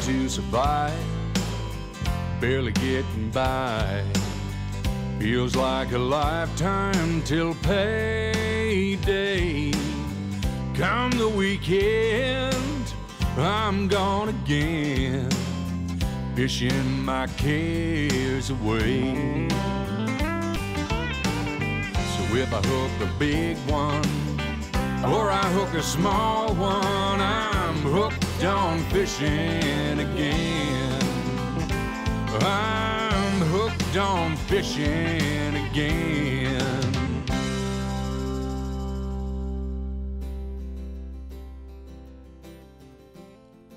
to survive, barely getting by. Feels like a lifetime till payday. Come the weekend, I'm gone again, fishing my cares away. So if I hook a big one, or I hook a small one, I'm hooked on fishing again. I'm hooked on fishing again.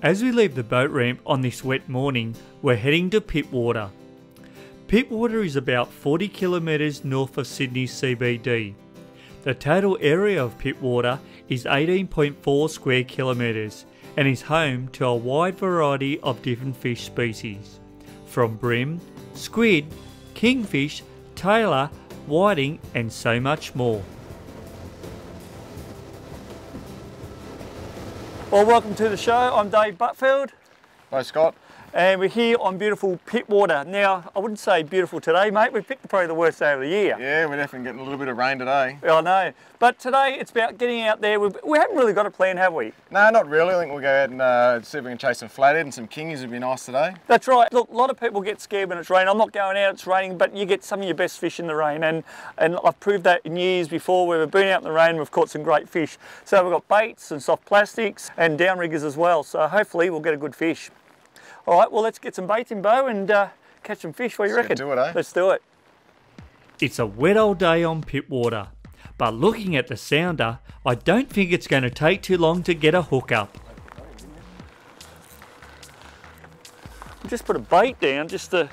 As we leave the boat ramp on this wet morning, we're heading to Pittwater. Pittwater is about 40 kilometres north of Sydney CBD. The total area of Pittwater is 18.4 square kilometres and is home to a wide variety of different fish species, from bream, squid, kingfish, tailor, whiting and so much more. Well, welcome to the show. I'm Butfield Beau Scott. and we're here on beautiful Pittwater. Now, I wouldn't say beautiful today, mate. We picked probably the worst day of the year. Yeah, we're definitely getting a little bit of rain today. I know. But today it's about getting out there. We haven't really got a plan, have we? No, not really. I think we'll go out and see if we can chase some flathead and some kingies. Would be nice today. That's right. Look, a lot of people get scared when it's raining. I'm not going out, it's raining, but you get some of your best fish in the rain. And I've proved that in years before where we've been out in the rain, we've caught some great fish. So we've got baits and soft plastics and downriggers as well. So hopefully we'll get a good fish. All right, well, let's get some bait in, Beau, and catch some fish. What do you reckon? Let's do it, eh? Let's do it. It's a wet old day on Pittwater, but looking at the sounder, I don't think it's going to take too long to get a hook up. Just put a bait down just to...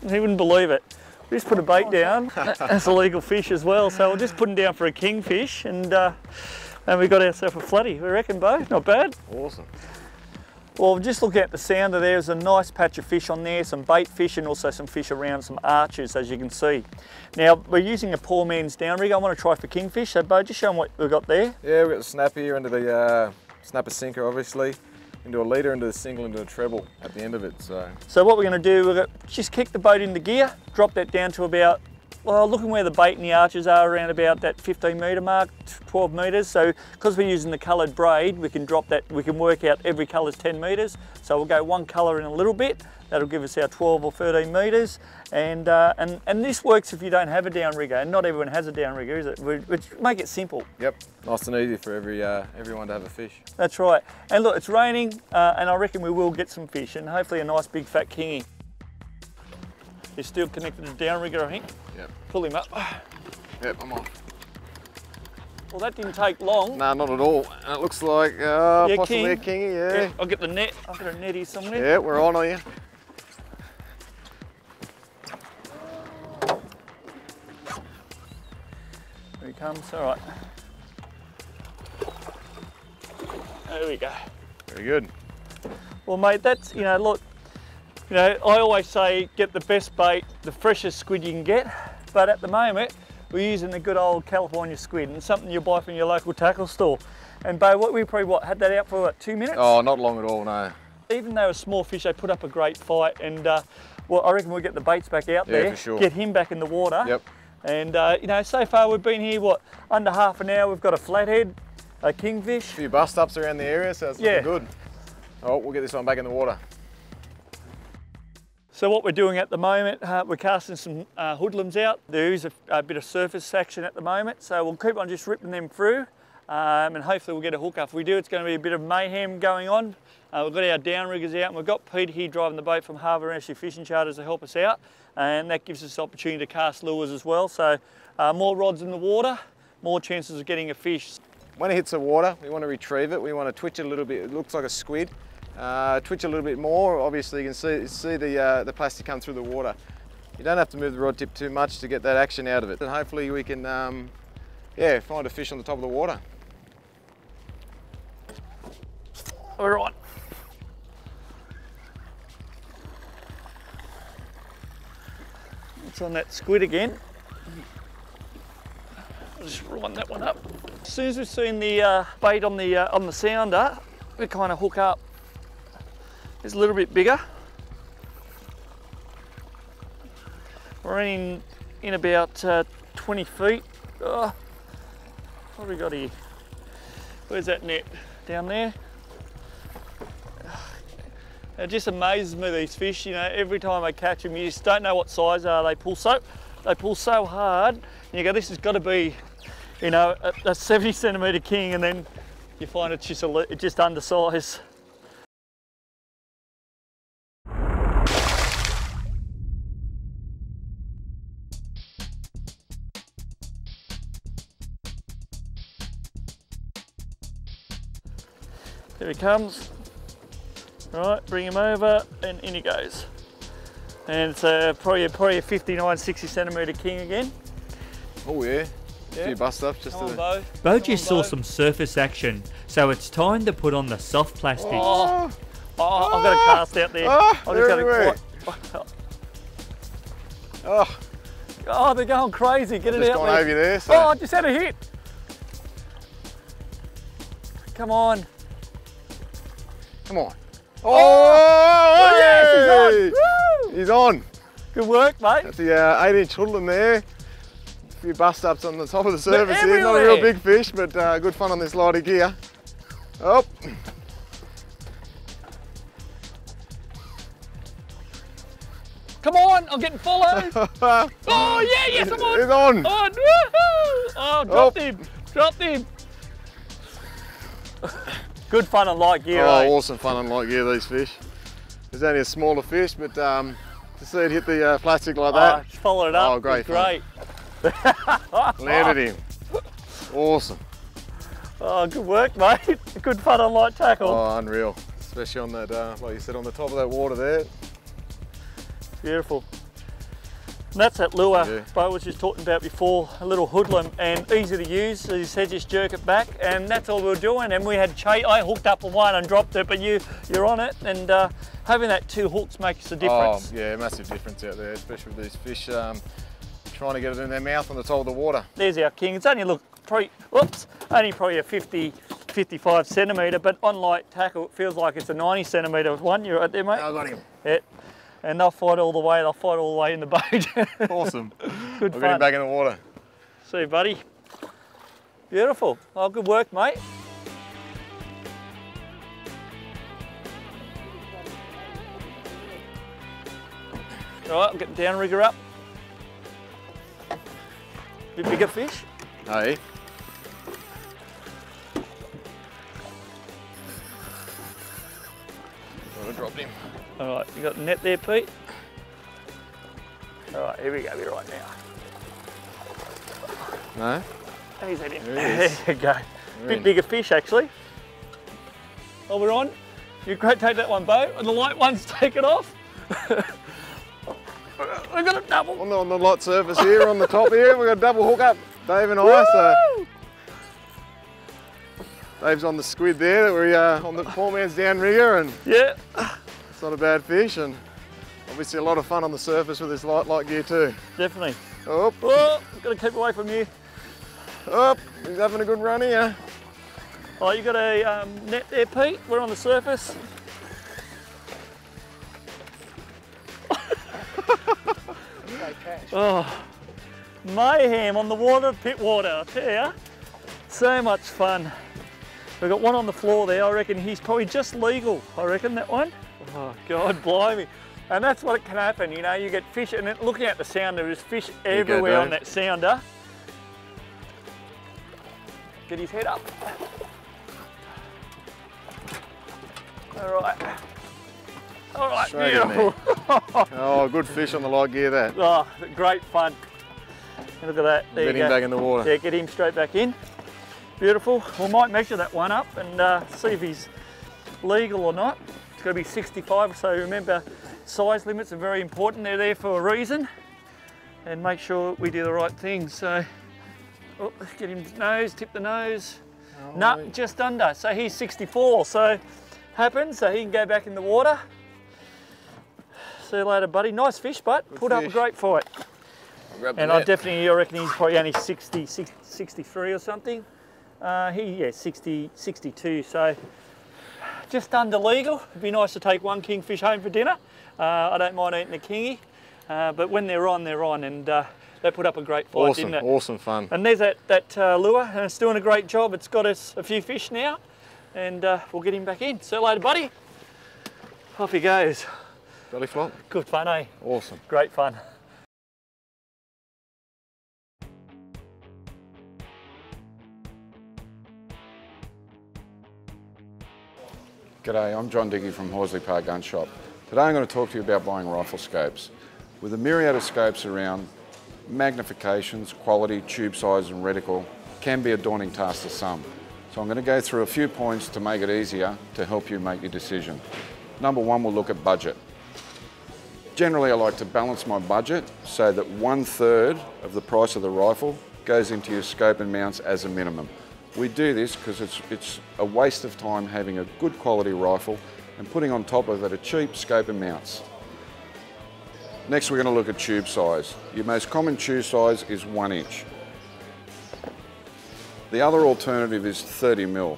You wouldn't believe it. We just put a bait down. That's a legal fish as well, so we're just putting down for a kingfish, and we got ourselves a flatty. We reckon, Beau? Not bad? Awesome. Well, just looking at the sounder, there's a nice patch of fish on there, some bait fish and also some fish around, some arches, as you can see. Now, we're using a poor man's downrigger. I want to try for kingfish, so Beau, just show them what we've got there. Yeah, we've got the snapper here into the snapper sinker, obviously, into a leader, into the single, into a treble at the end of it. So what we're going to do, we're going to just kick the boat into gear, drop that down to about, well, looking where the bait and the arches are, around about that 15 metre mark, 12 metres. So because we're using the coloured braid, we can drop that, we can work out every colour's 10 metres. So we'll go one colour in a little bit. That'll give us our 12 or 13 metres. And this works if you don't have a downrigger, and not everyone has a downrigger, is it? Which make it simple. yep, nice and easy for everyone to have a fish. That's right. And look, it's raining, and I reckon we will get some fish, and hopefully a nice big fat kingy. He's still connected to the downrigger, I think. Yep. Pull him up. Yep, I'm off. Well, that didn't take long. No, not at all. It looks like possibly a kingy, yeah. I'll get the net. I've got a net here somewhere. Yeah, we're on you. There he comes, all right. There we go. Very good. Well, mate, that's, look, I always say get the best bait, the freshest squid you can get, but at the moment, we're using the good old California squid, and something you buy from your local tackle store. And Beau, we probably had that out for what, 2 minutes? Oh, not long at all, no. Even though a small fish, they put up a great fight, and well, I reckon we'll get the baits back out there, for sure. Get him back in the water. Yep. And so far we've been here, what, under half an hour. We've got a flathead, a kingfish. A few bust ups around the area, so it's looking good. Oh, we'll get this one back in the water. So what we're doing at the moment, we're casting some hoodlums out. There is a bit of surface action at the moment, so we'll keep on just ripping them through, and hopefully we'll get a hook up. If we do, it's going to be a bit of mayhem going on. We've got our downriggers out, and we've got Pete here driving the boat from Harbour Energy Fishing Charters to help us out, and that gives us the opportunity to cast lures as well. So more rods in the water, more chances of getting a fish. When it hits the water, we want to retrieve it. We want to twitch it a little bit. It looks like a squid. Twitch a little bit more. Obviously, you can see the plastic come through the water. You don't have to move the rod tip too much to get that action out of it. And hopefully we can, find a fish on the top of the water. All right. It's on that squid again. I'll just wind that one up. As soon as we've seen the bait on the sounder, we kind of hook up. is a little bit bigger. We're in about 20 feet. Oh, what have we got here? Where's that net? Down there? It just amazes me, these fish, you know, every time I catch them, you just don't know what size they are. They pull so hard, and you go, this has got to be, you know, a 70 centimetre king, and then you find it's just undersized. There he comes. Right, bring him over, and in he goes. And it's probably a 59, 60 centimetre king again. Oh yeah, a few bust ups just to... Beau just saw some surface action, so it's time to put on the soft plastic. Oh, I've got a cast out there. they're everywhere. Oh, they're going crazy. Get it out. Just gone over there. So. Oh, I just had a hit. Come on. Come on. Oh, yes, he's on. Good work, mate. That's the 8-inch hoodlum there. A few bust ups on the top of the surface here. Not a everywhere. real big fish, but good fun on this lighter gear. Oh. Come on, I'm getting followed. Oh, yeah, yes, I'm on. He's on. On. Woohoo! Oh, dropped him. Good fun on light gear. Oh, awesome fun on light gear, these fish. There's only a smaller fish, but to see it hit the plastic like that. Just follow it up. Oh, great. Landed him. Awesome. Oh, good work, mate. Good fun on light tackle. Oh, unreal. Especially on that, like you said, on the top of that water there. Beautiful. And that's that lure Beau was just talking about before, a little hoodlum and easy to use. So you said just jerk it back, and that's all we were doing. And we had I hooked up on one and dropped it, but you're on it, and having that 2 hooks makes a difference. Oh yeah, massive difference out there, especially with these fish trying to get it in their mouth on the top of the water. There's our king. It's only only probably a 55 centimetre, but on light tackle it feels like it's a 90 centimetre one. You're right there, mate. I got him. Yeah. And they'll fight all the way. They'll fight all the way in the boat. Awesome. Good I'll fun. get him back in the water. See you, buddy. Beautiful. Oh, good work, mate. All right, I'm getting downrigger up. Bit bigger fish. Hey. I dropped him. All right, you got the net there, Pete? All right, here we go, we're right now. No? He's at him. There he is. There you go. Bit bigger fish, actually. Oh, we're on. You great, take that one, Beau, and the light one's taken off. We've got a double. On the light surface here, on the top here, we've got a double hook up, Dave and I. So Dave's on the squid there, that we're on the poor man's downrigger, and yeah, it's not a bad fish, and obviously a lot of fun on the surface with this light gear too. definitely. Oh, Got to keep away from you. oh, he's having a good run here. Oh, you got a net there, Pete? We're on the surface. Oh, mayhem on the water, Pittwater, I tell you. So much fun. We've got one on the floor there. I reckon he's probably just legal. I reckon that one. Oh, God, blimey. And that's what can happen, you know, you get fish, and looking at the sounder, there's fish everywhere on that sounder. Get his head up. All right. All right, Straight in beautiful. Oh, good fish on the light gear that. Oh, great fun. And look at that. There Get you him go. back in the water. Yeah, get him straight back in. Beautiful. We might measure that one up and see if he's legal or not. It's got to be 65, so remember, size limits are very important. They're there for a reason. And make sure we do the right thing. So, oh, get him nose, tip the nose. Oh, No, just under. So he's 64. So happens. So he can go back in the water. See you later, buddy. Nice fish, but put up a great fight. And I reckon he's probably only 63 or something. 60, 62. So just under legal. It'd be nice to take one kingfish home for dinner. I don't mind eating a kingy, but when they're on, and they put up a great fight, didn't it? Awesome fun. And there's that lure, and it's doing a great job. It's got us a few fish now, and we'll get him back in. See you later, buddy. Off he goes. Belly flop. Good fun, eh? Awesome. Great fun. G'day, I'm John Dickey from Horsley Park Gun Shop. Today I'm going to talk to you about buying rifle scopes. With a myriad of scopes around, magnifications, quality, tube size and reticle can be a daunting task to some. So I'm going to go through a few points to make it easier to help you make your decision. Number one, we'll look at budget. Generally I like to balance my budget so that 1/3 of the price of the rifle goes into your scope and mounts as a minimum. We do this because it's a waste of time having a good quality rifle and putting on top of it a cheap scope and mounts. Next we're going to look at tube size. Your most common tube size is 1 inch. The other alternative is 30mm.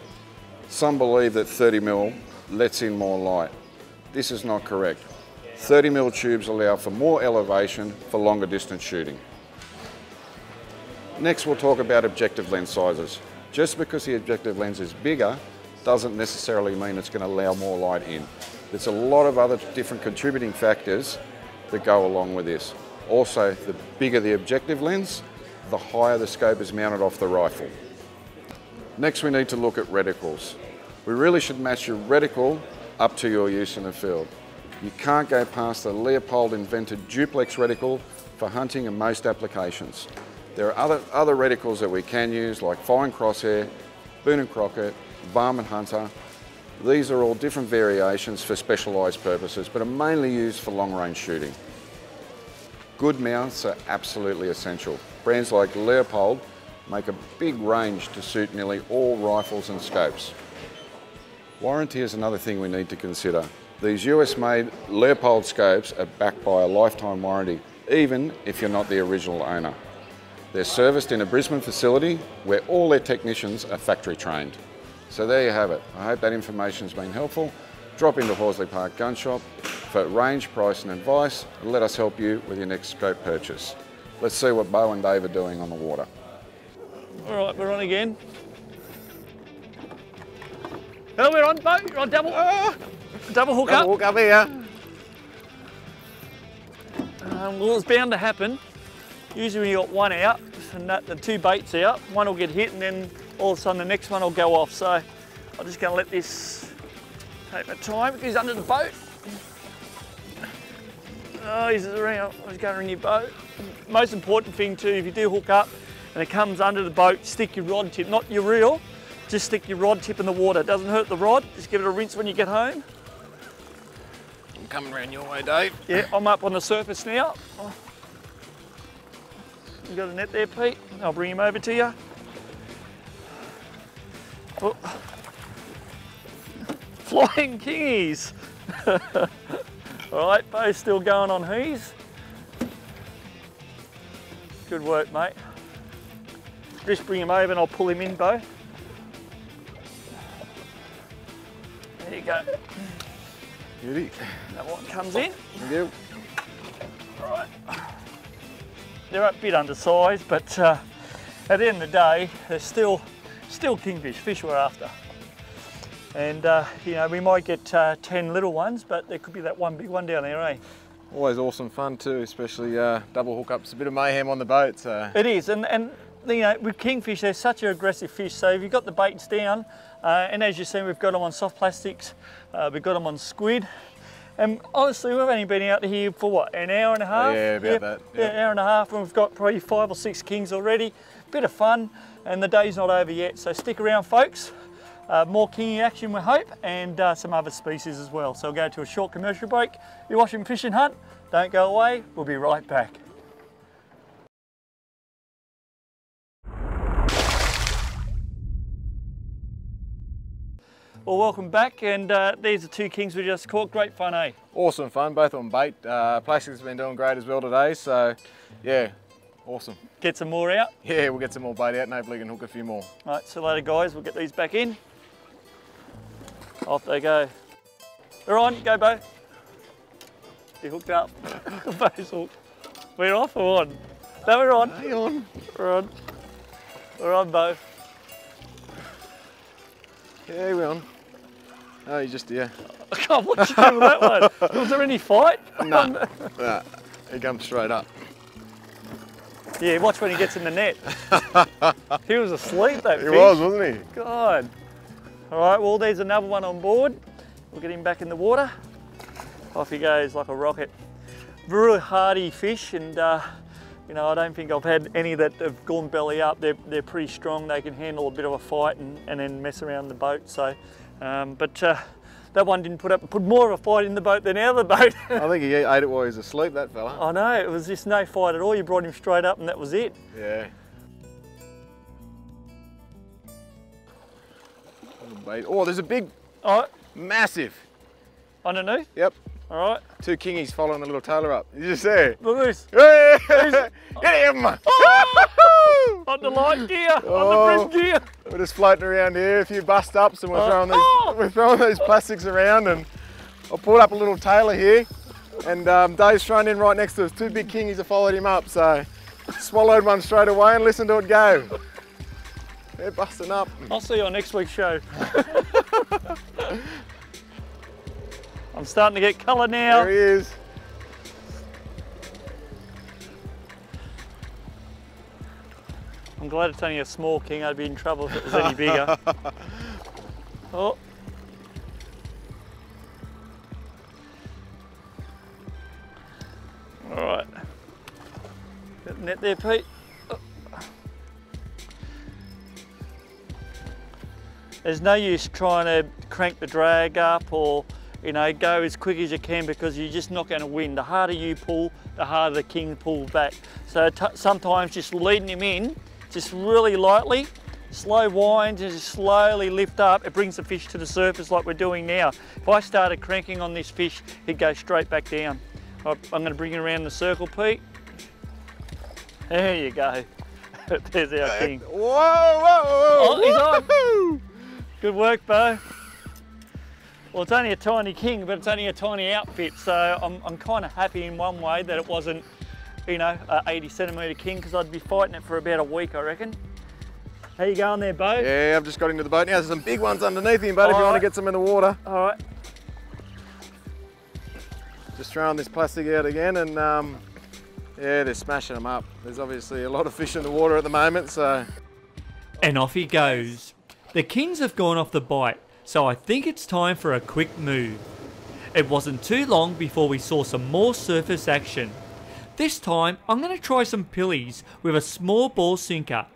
Some believe that 30mm lets in more light. This is not correct. 30mm tubes allow for more elevation for longer distance shooting. Next we'll talk about objective lens sizes. Just because the objective lens is bigger doesn't necessarily mean it's going to allow more light in. There's a lot of other different contributing factors that go along with this. Also, the bigger the objective lens, the higher the scope is mounted off the rifle. Next we need to look at reticles. We really should match your reticle up to your use in the field. You can't go past the Leopold invented duplex reticle for hunting and most applications. There are other reticles that we can use like Fine Crosshair, Boone & Crockett, Varmint Hunter. These are all different variations for specialised purposes but are mainly used for long range shooting. Good mounts are absolutely essential. Brands like Leopold make a big range to suit nearly all rifles and scopes. Warranty is another thing we need to consider. These US made Leopold scopes are backed by a lifetime warranty, even if you're not the original owner. They're serviced in a Brisbane facility where all their technicians are factory trained. So there you have it. I hope that information's been helpful. Drop into Horsley Park Gun Shop for range, price and advice and let us help you with your next scope purchase. Let's see what Beau and Dave are doing on the water. All right, we're on again. Oh, we're on, Beau. You're on double. Double hook up. Double hook up here. Well, it's bound to happen. Usually when you got one out and the two baits out, one will get hit and then all of a sudden the next one will go off. So I'm just going to let this take my time. He's under the boat. Oh, he's around. He's going around your boat. Most important thing too, if you do hook up and it comes under the boat, stick your rod tip, not your reel, just stick your rod tip in the water. It doesn't hurt the rod. Just give it a rinse when you get home. I'm coming around your way, Dave. Yeah, I'm up on the surface now. You got a net there, Pete? I'll bring him over to you. Oh. Flying kingies. All right, Beau's still going on his. Good work, mate. Just bring him over and I'll pull him in, Beau. There you go. Beauty. That one comes in. Thank you. All right. They're a bit undersized, but at the end of the day, they're still kingfish, fish we're after. And you know, we might get 10 little ones, but there could be that one big one down there, eh? Always awesome fun too, especially double hookups. A bit of mayhem on the boat. So. It is, and you know, with kingfish, they're such an aggressive fish. So if you've got the baits down, and as you've seen, we've got them on soft plastics, we've got them on squid. And honestly, we've only been out here for what, an hour and a half? Yeah, about that. Yeah, an hour and a half, and we've got probably 5 or 6 kings already. Bit of fun, and the day's not over yet. So stick around, folks. More kingy action, we hope, and some other species as well. So we'll go to a short commercial break. You're watching Fish and Hunt. Don't go away. We'll be right back. Well, welcome back, and these are 2 kings we just caught. Great fun, eh? Awesome fun, both on bait. Plastic's been doing great as well today, so yeah, awesome. Get some more out? Yeah, we'll get some more bait out and hopefully we can hook a few more. All right, see you later, guys. We'll get these back in. Off they go. They're on, go Beau. You hooked up. Beau's hooked. We're off or on? No, we're on. Hang on. We're on. We're on, Beau. Yeah, we're on. Oh, you just, yeah. God, what'd you do with that one? Was there any fight? Nah, nah. He comes straight up. Yeah, watch when he gets in the net. He was asleep, that fish. He was, wasn't he? God. All right, well, there's another one on board. We'll get him back in the water. Off he goes like a rocket. Really hardy fish, and you know, I don't think I've had any that have gone belly up. They're pretty strong. They can handle a bit of a fight and then mess around the boat. So, that one didn't put more of a fight in the boat than our other boat. I think he ate it while he was asleep, that fella. I know, it was just no fight at all. You brought him straight up and that was it. Yeah. Oh, there's a big, massive. Underneath? Yep. All right. 2 kingies following the little tailor up. You just see? Look at this. Get him! Oh! On the light gear, on the brim gear. We're just floating around here, a few bust ups, and we're throwing these plastics around, and I pulled up a little tailor here, and Dave's thrown in right next to us. 2 big kingies have followed him up, so swallowed one straight away and listened to it go. They're busting up. I'll see you on next week's show. I'm starting to get colour now. There he is. I'm glad it's only a small king. I'd be in trouble if it was any bigger. Oh. All right. Got the net there, Pete. Oh. There's no use trying to crank the drag up or, you know, go as quick as you can, because you're just not going to win. The harder you pull, the harder the king pulls back. So sometimes just leading him in, just really lightly, slow wind, and just slowly lift up. It brings the fish to the surface like we're doing now. If I started cranking on this fish, he'd go straight back down. I'm going to bring it around the circle, Pete. There you go. There's our king. Whoa, whoa, whoa. Oh, he's on. Good work, Beau. Well, it's only a tiny king, but it's only a tiny outfit, so I'm kind of happy in one way that it wasn't, you know, an 80 centimetre king, because I'd be fighting it for about a week, I reckon. How you going there, Beau? Yeah, I've just got into the boat now. There's some big ones underneath him, but if you want to get some in the water. All right. Just throwing this plastic out again, and yeah, they're smashing them up. There's obviously a lot of fish in the water at the moment, so. And off he goes. The kings have gone off the bite, so I think it's time for a quick move. It wasn't too long before we saw some more surface action. This time I'm going to try some pillies with a small ball sinker.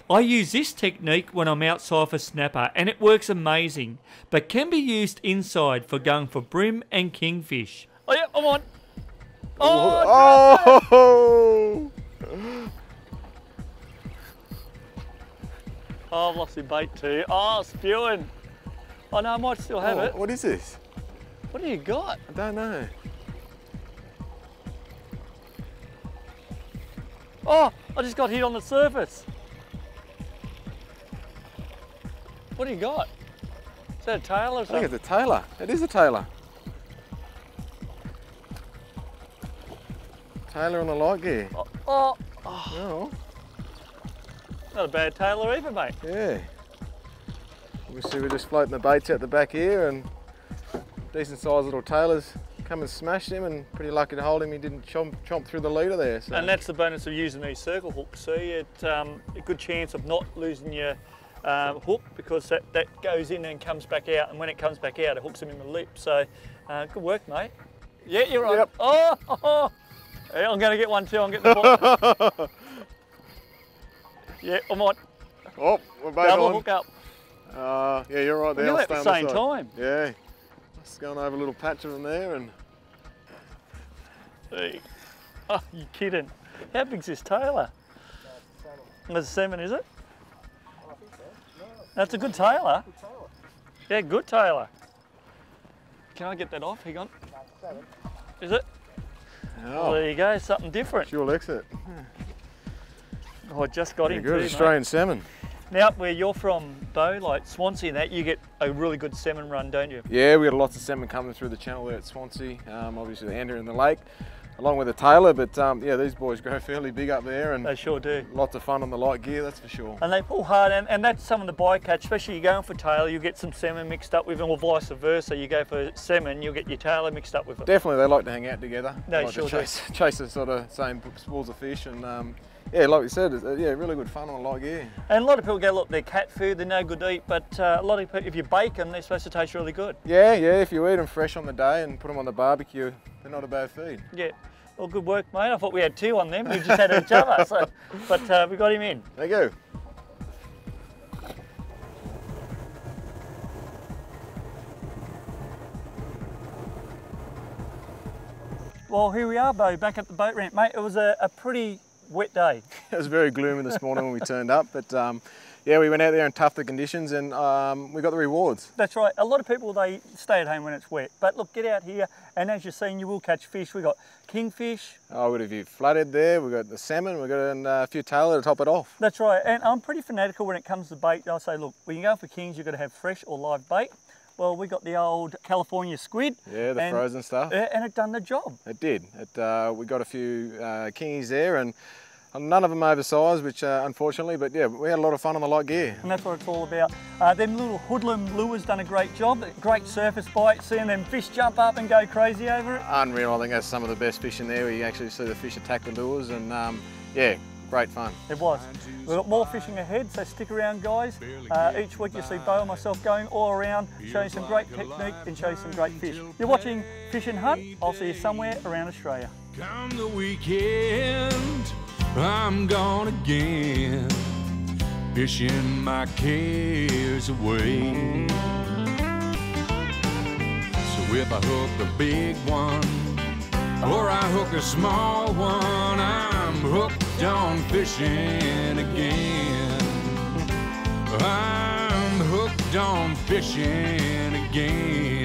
I use this technique when I'm outside for snapper, and it works amazing, but can be used inside for going for brim and kingfish. Oh yeah, I'm on. Oh! Oh, I've lost my bait too. Oh, spewing. Oh no, I might still have it. What is this? What do you got? I don't know. Oh, I just got hit on the surface. What do you got? Is that a tail or something? I think it's a tailor. It is a tailor. Tailor on the light gear. Oh. Not a bad tailor either, mate. Yeah. Obviously we're just floating the baits out the back here, and decent sized little tailors come and smashed him, and pretty lucky to hold him. He didn't chomp through the leader there. So. And that's the bonus of using these circle hooks. See, it's a good chance of not losing your hook, because that goes in and comes back out, and when it comes back out, it hooks him in the lip. So good work, mate. Yeah, you're right. Yep. Oh. Yeah, I'm going to get one too. I'm getting the ball. Yeah, I'm on. Oh, we're both Double on. hook up. Yeah, you're right there. We'll do it at the same time. Yeah. Just going over a little patch of them there, and. Hey. Oh, you kidding? How big's this tailor? That's a salmon, is it? I think so. No. That's a good tailor. Good tailor. Yeah, good tailor. Can I get that off? Hang on. No, salmon. Is it? Oh. Well, there you go, something different. Dual exit. Oh, I just got him Good too, Australian mate. salmon. Now, up where you're from, Beau, like Swansea and that, you get a really good salmon run, don't you? Yeah, we got lots of salmon coming through the channel there at Swansea. Obviously the Andrew in the lake, along with the Taylor, but yeah, these boys grow fairly big up there, and They sure do. lots of fun on the light gear, that's for sure. And they pull hard, and that's some of the bycatch, especially you're going for Taylor, you get some salmon mixed up with them, or vice versa. You go for salmon, you'll get your Taylor mixed up with it. Definitely, they like to hang out together. They like sure to chase the sort of same schools of fish, and yeah, like we said, yeah, really good fun on the light gear. And a lot of people go, look, they're cat food, they're no good to eat, but a lot of people, if you bake them, they're supposed to taste really good. Yeah, if you eat them fresh on the day and put them on the barbecue, they're not a bad feed. Yeah. Well, good work, mate. I thought we had two on them. We just had each other. So, but we got him in. There you go. Well, here we are, Beau, back at the boat ramp, mate. It was a pretty wet day. It was very gloomy this morning when we turned up, but yeah, we went out there and toughed the conditions, and we got the rewards. That's right. A lot of people, they stay at home when it's wet. But look, get out here, and as you're seeing, you will catch fish. We got kingfish. Oh, we've got a few flathead there, we've got the salmon, we've got a few tailor to top it off. That's right. And I'm pretty fanatical when it comes to bait. I say, look, when you go for kings, you've got to have fresh or live bait. Well, we got the old California squid. Yeah, the frozen stuff. And it done the job. It did. We got a few kingies there, and none of them oversized, which unfortunately, but yeah, we had a lot of fun on the light gear. And that's what it's all about. Them little hoodlum lures done a great job. Great surface bite, seeing them fish jump up and go crazy over it. Unreal. I think that's some of the best fish in there, where you actually see the fish attack the lures, and yeah, great fun. It was. We've got more fishing ahead, so stick around, guys. Each week you'll see Beau and myself going all around, showing some great technique and showing some great fish. You're watching Fish and Hunt. I'll see you somewhere around Australia. Come the weekend, I'm gone again, fishing my cares away. So if I hook a big one, or I hook a small one, I'm hooked on fishing again. I'm hooked on fishing again.